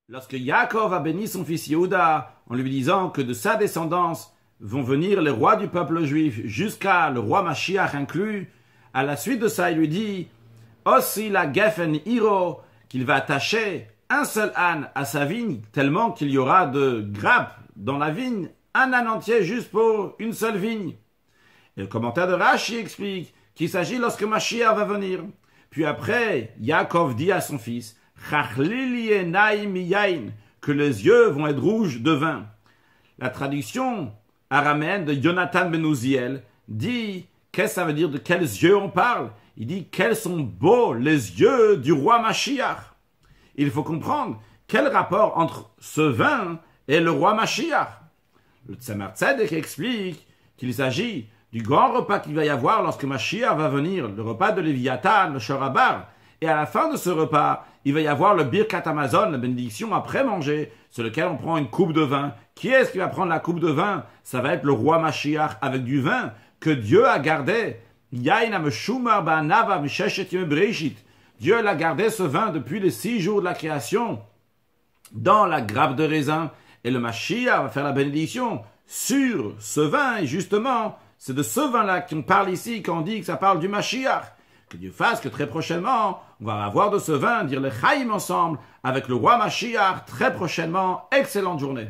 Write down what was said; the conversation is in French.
Lorsque Yaakov a béni son fils Yehuda en lui disant que de sa descendance vont venir les rois du peuple juif jusqu'à le roi Mashiach inclus, à la suite de ça, il lui dit aussi la Geffen Hiro, qu'il va attacher un seul âne à sa vigne, tellement qu'il y aura de grappes dans la vigne, un âne entier juste pour une seule vigne. Et le commentaire de Rashi explique qu'il s'agit lorsque Mashiach va venir. Puis après, Yaakov dit à son fils que les yeux vont être rouges de vin. La traduction araméenne de Jonathan Ben Uziel dit qu'est-ce que ça veut dire, de quels yeux on parle. Il dit quels sont beaux les yeux du roi Mashiach. Il faut comprendre quel rapport entre ce vin et le roi Mashiach. Le Tzemar Tzedek explique qu'il s'agit du grand repas qu'il va y avoir lorsque Mashiach va venir, le repas de Léviathan, le Shorabar. Et à la fin de ce repas, il va y avoir le Birkat Hamazon, la bénédiction après manger, sur lequel on prend une coupe de vin. Qui est-ce qui va prendre la coupe de vin? Ça va être le roi Mashiach avec du vin que Dieu a gardé. Dieu l'a gardé ce vin depuis les 6 jours de la création dans la grappe de raisin. Et le Mashiach va faire la bénédiction sur ce vin. Et justement, c'est de ce vin-là qu'on parle ici quand on dit que ça parle du Mashiach. Que Dieu fasse que très prochainement, on va avoir de ce vin, dire les Chaim ensemble, avec le roi Mashiach, très prochainement. Excellente journée.